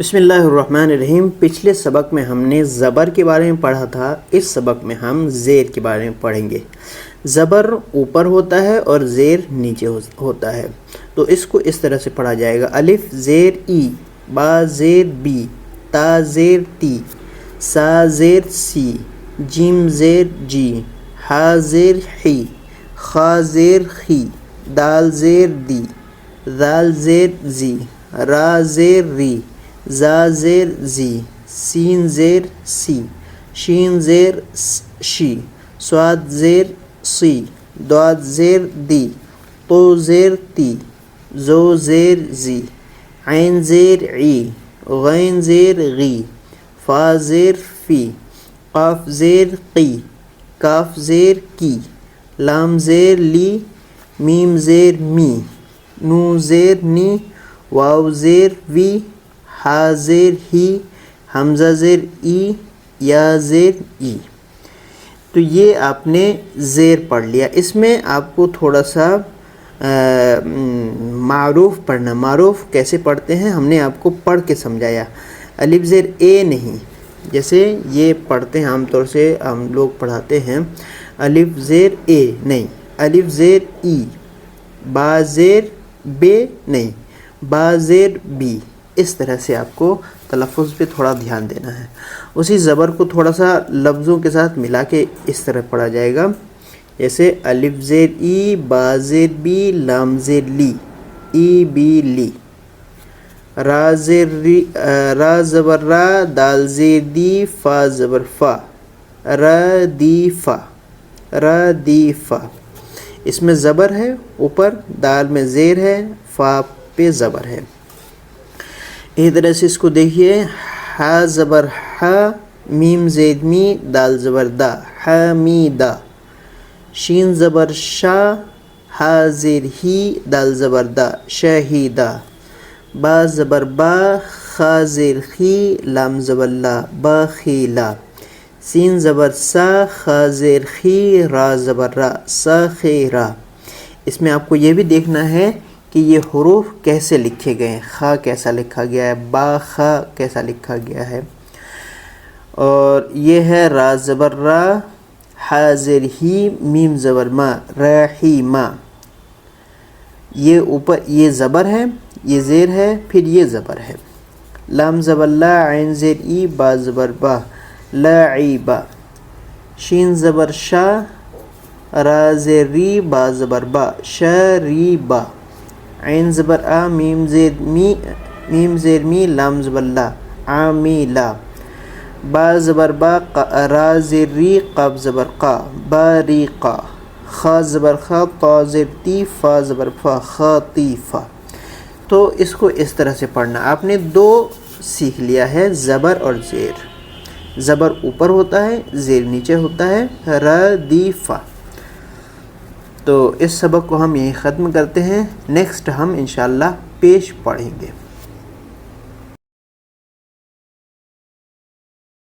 بسم اللہ الرحمن الرحیم۔ پچھلے سبق میں ہم نے زبر کے بارے میں پڑھا تھا، اس سبق میں ہم زیر کے بارے میں پڑھیں گے۔ زبر اوپر ہوتا ہے اور زیر نیچے ہوتا ہے، تو اس کو اس طرح سے پڑھا جائے گا: الف زیر ای، با زیر بی، تا زیر تی، سا زیر سی، جیم زیر جی، ہا زیر حی، خا زیر خی، دال زیر دی، ذال زیر زی، را زیر ری، زا زیر زی، سین زیر سی، شین زیر شی، صاد زیر سی، داد زیر دی، تو زیر تی، زو زیر زی، عین زیر عی، غین زیر غی، فا زیر فی، قاف زیر قی، کاف زیر کی، لام زیر لی، میم زیر می، نون زیر نی، واو زیر وی، ہا زیر ہی، حمزہ زیر ای، یا زیر ای۔ تو یہ آپ نے زیر پڑھ لیا۔ اس میں آپ کو تھوڑا سا معروف پڑھنا۔ معروف کیسے پڑھتے ہیں ہم نے آپ کو پڑھ کے سمجھایا۔ الف زیر اے نہیں، جیسے یہ پڑھتے ہیں عام طور سے ہم لوگ پڑھاتے ہیں، الف زیر اے نہیں، الف زیر ای، با زیر بے نہیں، با زیر بی۔ اس طرح سے آپ کو تلفظ پہ تھوڑا دھیان دینا ہے۔ اسی زبر کو تھوڑا سا لفظوں کے ساتھ ملا کے اس طرح پڑھا جائے گا، جیسے الف زیر ای، با زیر بی، لام زیر لی، ای بی لی، را زیر ری، را زبر را، دال زیر دی، فا زبر فا، را دی فا، را دی فا۔ اس میں زبر ہے اوپر، دال میں زیر ہے، فا پہ زبر ہے۔ اسی طرح سے اس کو دیکھیے: ہا زبر ہا، میم زیر می، دال زبر دا، حمیدہ، شین زبر شا، ہا زیر ہی، دال زبر دا، شہیدہ، با زبر با، خا زیر خی، لام زبر لا، بخیلا، سین زبر سا، خا زیر خی، را زبر را، ساخیرا۔ اس میں آپ کو یہ بھی دیکھنا ہے کہ یہ حروف کیسے لکھے گئے ہیں، خا کیسا لکھا گیا ہے، با خا کیسا لکھا گیا ہے۔ اور یہ ہے را زبر را، ہا زیر ہی، میم زبر ما، رحیما۔ یہ اوپر یہ زبر ہے، یہ زیر ہے، پھر یہ زبر ہے۔ لام زبر لا، عین زیر ای، با زبر با، لعیبا، شین زبر شا، را زیر ری، با زبر با، شریبا، عین زبر آ، میم زیر می، لام زبر لا، عامیلا، با زبر با، را زیر ری، قاف زبر قا، باریقا، خا زبر خا، طا زیر تی، فا زبر فا، خاطیفا۔ تو اس کو اس طرح سے پڑھنا۔ آپ نے دو سیکھ لیا ہے، زبر اور زیر۔ زبر اوپر ہوتا ہے، زیر نیچے ہوتا ہے، ردیفا۔ تو اس سبق کو ہم یہیں ختم کرتے ہیں، نیکسٹ ہم انشاءاللہ پیش پڑھیں گے۔